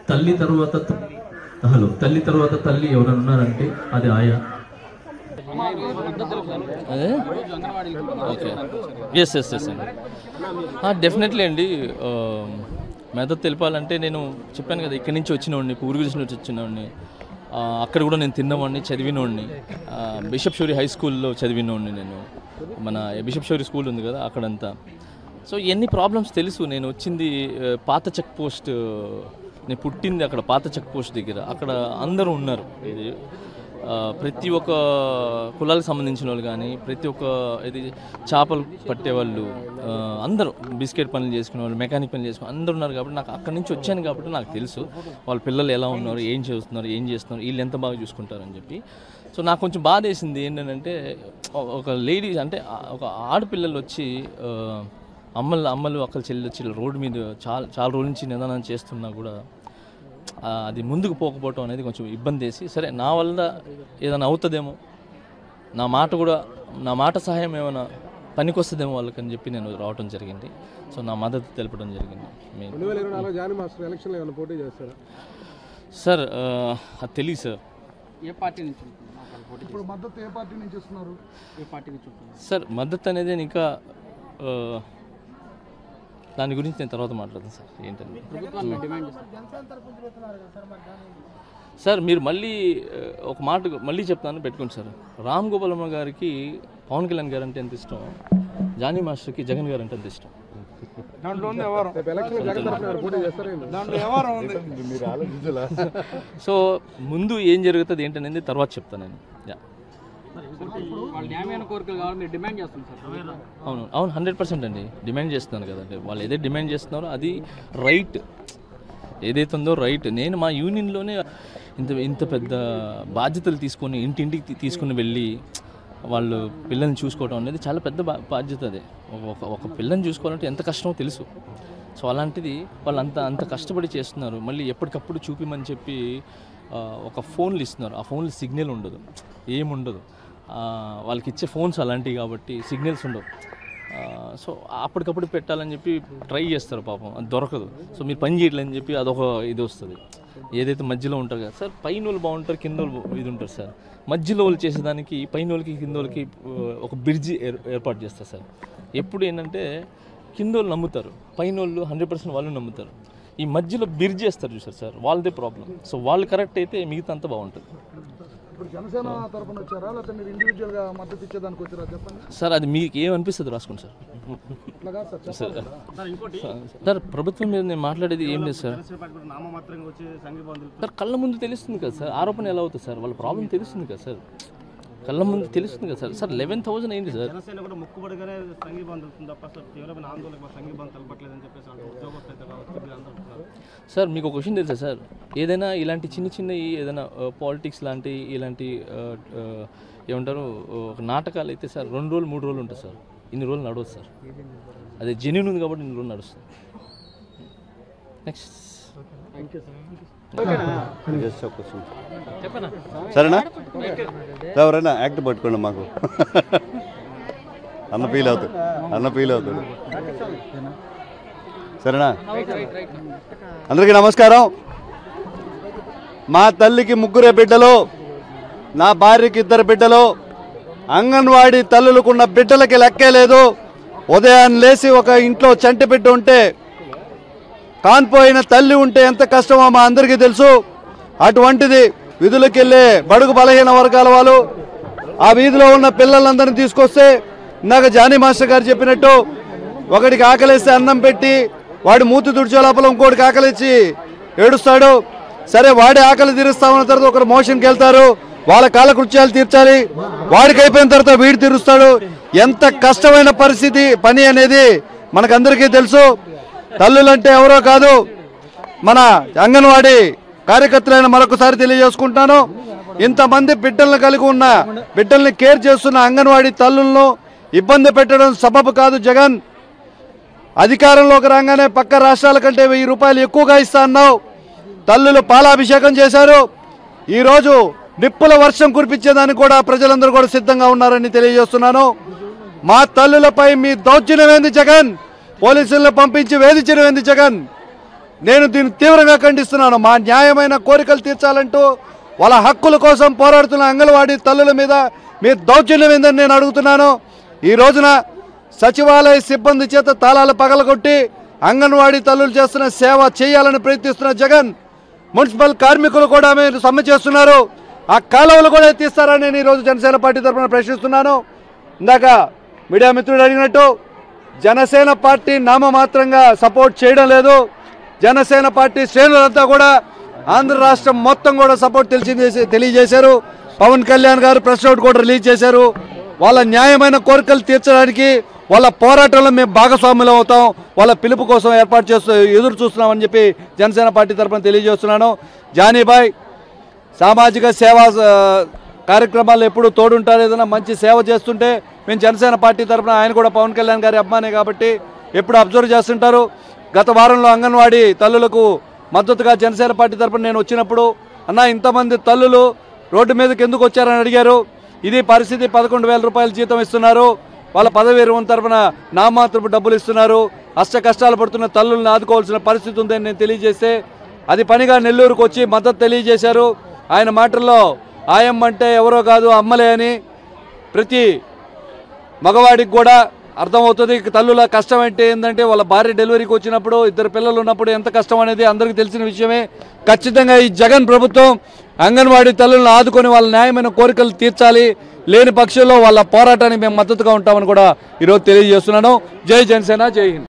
తల్లి తర్వాత తల్లి తర్వాత తల్లి ఎవరైనా ఉన్నారంటే అది ఆయా. అదే ఓకే, ఎస్ ఎస్ ఎస్ అండి, డెఫినెట్లీ అండి. మెదడు తెలిపాలంటే నేను చెప్పాను కదా, ఇక్కడి నుంచి వచ్చినవాడిని, పూర్వీకుల నుంచి వచ్చినవాడిని. అక్కడ కూడా నేను తిన్నవాడిని, చదివినవాడిని. బిషప్ షూరి హై స్కూల్లో చదివినవాడిని నేను. మన బిషప్ షూరి స్కూల్ ఉంది కదా అక్కడంతా. సో ఎన్ని ప్రాబ్లమ్స్ తెలుసు. నేను వచ్చింది పాత చెక్ పోస్ట్, నేను పుట్టింది అక్కడ పాత చెక్ పోస్ట్ దగ్గర. అక్కడ అందరూ ఉన్నారు. ఇది ప్రతి ఒక్క కులాలకు సంబంధించిన వాళ్ళు కానీ, ప్రతి ఒక్క ఇది చేపలు పట్టేవాళ్ళు అందరూ, బిస్కెట్ పనులు చేసుకునే వాళ్ళు, మెకానిక్ పనులు చేసుకుని అందరూ ఉన్నారు. కాబట్టి నాకు అక్కడి నుంచి వచ్చాను కాబట్టి నాకు తెలుసు వాళ్ళ పిల్లలు ఎలా ఉన్నారు, ఏం చేస్తున్నారు, వీళ్ళు ఎంత బాగా చూసుకుంటారని చెప్పి. సో నాకు కొంచెం బాధ వేసింది ఏంటంటే, ఒక లేడీ అంటే ఒక ఆడపిల్లలు వచ్చి అమ్మలు అక్కలు చెల్లి వచ్చి రోడ్డు మీద చాలా రోజుల నుంచి నిదానం చేస్తున్నా కూడా అది ముందుకు పోకపోవటం అనేది కొంచెం ఇబ్బంది వేసి, సరే నా వల్ల ఏదైనా అవుతుందేమో, నా మాట సహాయం ఏమైనా పనికొస్తుందేమో వాళ్ళకని చెప్పి నేను రావడం జరిగింది. సో నా మద్దతు తెలపడం జరిగింది. సార్ అది తెలియదు సార్. ఏ పార్టీ నుంచి సార్ మద్దతు అనేది ఇంకా దాని గురించి నేను తర్వాత మాట్లాడతాను సార్. ఏంటంటే సార్ మీరు మళ్ళీ ఒక మాట మళ్ళీ చెప్తాను, పెట్టుకోండి సార్. రామ్ గోపాల్ వర్మ గారికి పవన్ కళ్యాణ్ గారు అంటే ఎంత ఇష్టం, జానీ మాస్టర్కి జగన్ గారు అంటే ఎంత ఇష్టం. సో ముందు ఏం జరుగుతుంది ఏంటనేది తర్వాత చెప్తాను నేను. అవును 100% అండి డిమాండ్ చేస్తున్నాను కదండి. వాళ్ళు ఏదైతే డిమాండ్ చేస్తున్నారో అది రైట్, ఏదైతే ఉందో రైట్. నేను మా యూనియన్లోనే ఇంత పెద్ద బాధ్యతలు తీసుకొని ఇంటింటికి తీసుకుని వెళ్ళి వాళ్ళు పిల్లల్ని చూసుకోవడం అనేది చాలా పెద్ద బాధ్యత. అదే ఒక పిల్లని చూసుకోవాలంటే ఎంత కష్టమో తెలుసు. సో అలాంటిది వాళ్ళు అంత కష్టపడి చేస్తున్నారు. మళ్ళీ ఎప్పటికప్పుడు చూపిమని చెప్పి ఒక ఫోన్లు ఇస్తున్నారు. ఆ ఫోన్లు సిగ్నల్ ఉండదు, ఏముండదు. వాళ్ళకి ఇచ్చే ఫోన్స్ అలాంటివి కాబట్టి సిగ్నల్స్ ఉండవు. సో అప్పటికప్పుడు పెట్టాలని చెప్పి ట్రై చేస్తారు, పాపం అది దొరకదు. సో మీరు పని చేయట్లేదని చెప్పి అదొక ఇది వస్తుంది. ఏదైతే మధ్యలో ఉంటారు కదా సార్, పైన వాళ్ళు బాగుంటారు, కింద వాళ్ళు ఇది ఉంటారు సార్. మధ్యలో వాళ్ళు చేసేదానికి పైన వాళ్ళకి కింద వాళ్ళకి ఒక బ్రిడ్జి ఏర్పాటు చేస్తారు సార్. ఎప్పుడు ఏంటంటే కింద వాళ్ళు నమ్ముతారు, పైన వాళ్ళు 100% వాళ్ళు నమ్ముతారు. ఈ మధ్యలో బ్రిడ్జ్ చేస్తారు చూసారు సార్, వాళ్ళదే ప్రాబ్లం. సో వాళ్ళు కరెక్ట్ అయితే మిగతా అంతా బాగుంటుంది. సార్ అది మీకు ఏమనిపిస్తుంది రాసుకోండి సార్. సార్ ప్రభుత్వం మీద నేను మాట్లాడేది ఏం లేదు సార్. సార్ కళ్ళ ముందు తెలుస్తుంది కదా సార్, ఆరోపణ ఎలా అవుతుంది సార్, వాళ్ళ ప్రాబ్లం తెలుస్తుంది కదా సార్, కళ్ళ ముందు తెలుస్తుంది కదా సార్. సార్ 11,000 అయింది సార్. సార్ మీకు ఒక విషయం తెలుసా సార్, ఏదైనా ఇలాంటి చిన్నవి ఏదైనా పాలిటిక్స్ లాంటి ఇలాంటి ఏమంటారు ఒక నాటకాలు అయితే సార్ 2 రోజులు 3 రోజులు ఉంటుంది సార్. ఇన్ని రోజులు నడవదు సార్. అదే జెన్యూన్ ఉంది కాబట్టి ఇన్ని రోజులు నడుస్తుంది. నెక్స్ట్ సరేనా, ఎవరైనా యాక్ట్ పట్టుకోండి మాకు. అన్న ఫీల్ అవుతుంది. సరేనా, అందరికీ నమస్కారం. మా తల్లికి 3 బిడ్డలు, నా భార్యకి 2 బిడ్డలు. అంగన్వాడీ తల్లులకున్న బిడ్డలకి లెక్కే లేదు. ఉదయాన్ని లేచి ఒక ఇంట్లో చంటి బిడ్డ ఉంటే, కాన్పోయిన తల్లి ఉంటే ఎంత కష్టమో మా అందరికీ తెలుసు. అటువంటిది వీధులకు వెళ్ళే బడుగు బలహీన వర్గాల వాళ్ళు ఆ వీధిలో ఉన్న పిల్లలందరినీ తీసుకొస్తే, ఇందాక జానీ మాస్టర్ గారు చెప్పినట్టు, ఒకడికి ఆకలిస్తే అన్నం పెట్టి వాడి మూతి తుడిచే లోపల ఇంకోటికి ఆకలిచ్చి ఏడుస్తాడు. సరే వాడి ఆకలి తీరుస్తామన్న తర్వాత ఒకరు మోషన్కి వెళ్తారు, వాళ్ళ కాలకృత్యాలు తీర్చాలి. వాడికి అయిపోయిన తర్వాత వీడు తీరుస్తాడు. ఎంత కష్టమైన పరిస్థితి పని అనేది మనకందరికీ తెలుసు. తల్లులంటే ఎవరో కాదు, మన అంగన్వాడీ కార్యకర్తలైన మరొకసారి తెలియజేసుకుంటాను. ఇంతమంది బిడ్డలను కలిగి ఉన్న, బిడ్డల్ని కేర్ చేస్తున్న అంగన్వాడీ తల్లులను ఇబ్బంది పెట్టడం సబబు కాదు. జగన్ అధికారంలోకి రాగానే పక్క రాష్ట్రాల కంటే 1000 రూపాయలు ఎక్కువగా ఇస్తా అన్నావు. తల్లులు పాలాభిషేకం చేశారు. ఈరోజు నిప్పుల వర్షం కురిపించేదానికి కూడా ప్రజలందరూ కూడా సిద్ధంగా ఉన్నారని తెలియజేస్తున్నాను. మా తల్లులపై మీ దౌర్జన్యం ఏంది జగన్? పోలీసులను పంపించి వేధించడం ఏంది జగన్? నేను దీన్ని తీవ్రంగా ఖండిస్తున్నాను. మా న్యాయమైన కోరికలు తీర్చాలంటూ వాళ్ళ హక్కుల కోసం పోరాడుతున్న అంగన్వాడీ తల్లుల మీద మీ దౌర్జన్యం ఏందని నేను అడుగుతున్నాను. ఈ రోజున సచివాలయ సిబ్బంది చేత తాళాలు పగలగొట్టి అంగన్వాడీ తల్లులు చేస్తున్న సేవ చేయాలని ప్రయత్నిస్తున్న జగన్, మున్సిపల్ కార్మికులు కూడా మీరు సమ్మె చేస్తున్నారు. ఆ కాలువలు కూడా తీస్తారని నేను ఈరోజు జనసేన పార్టీ తరఫున ప్రశ్నిస్తున్నాను. ఇందాక మీడియా మిత్రుడు అడిగినట్టు జనసేన పార్టీ నామమాత్రంగా సపోర్ట్ చేయడం లేదు. జనసేన పార్టీ శ్రేణులంతా కూడా ఆంధ్ర రాష్ట్రం మొత్తం కూడా సపోర్ట్ తెలియజేశారు. పవన్ కళ్యాణ్ గారు ప్రెస్ నోట్ కూడా రిలీజ్ చేశారు. వాళ్ళ న్యాయమైన కోరికలు తీర్చడానికి వాళ్ళ పోరాటంలో మేము భాగస్వాములు అవుతాం, వాళ్ళ పిలుపు కోసం ఎదురు చూస్తున్నామని చెప్పి జనసేన పార్టీ తరఫున తెలియజేస్తున్నాను. జానీబాయ్ సామాజిక సేవా కార్యక్రమాల్లో ఎప్పుడు తోడుంటారు. ఏదైనా మంచి సేవ చేస్తుంటే మేము జనసేన పార్టీ తరఫున, ఆయన కూడా పవన్ కళ్యాణ్ గారి అభిమానే కాబట్టి ఎప్పుడు అబ్జర్వ్ చేస్తుంటారు. గత వారంలో అంగన్వాడీ తల్లులకు మద్దతుగా జనసేన పార్టీ తరఫున నేను వచ్చినప్పుడు, అన్న ఇంతమంది తల్లులు రోడ్డు మీదకి ఎందుకు వచ్చారని అడిగారు. ఇది పరిస్థితి, 11,000 రూపాయల జీతం ఇస్తున్నారు, వాళ్ళ పదవి విరమణ తరఫున నామాత్రపు డబ్బులు ఇస్తున్నారు, అష్ట కష్టాలు పడుతున్న తల్లులను ఆదుకోవాల్సిన పరిస్థితి ఉందని నేను తెలియజేస్తే అది పనిగా నెల్లూరుకు వచ్చి మద్దతు తెలియజేశారు. ఆయన మాటల్లో ఆయమ్మ అంటే ఎవరో కాదు అమ్మలే అని ప్రతి మగవాడికి కూడా అర్థమవుతుంది. తల్లుల కష్టం అంటే ఏంటంటే వాళ్ళ భార్య డెలివరీకి వచ్చినప్పుడు, 2 పిల్లలు ఉన్నప్పుడు ఎంత కష్టం అనేది అందరికీ తెలిసిన విషయమే. ఖచ్చితంగా ఈ జగన్ ప్రభుత్వం అంగన్వాడీ తల్లులను ఆదుకొని వాళ్ళ న్యాయమైన కోరికలు తీర్చాలి. లేని పక్షంలో వాళ్ళ పోరాటానికి మేము మద్దతుగా ఉంటామని కూడా ఈరోజు తెలియజేస్తున్నాను. జై జనసేన, జై హింద్.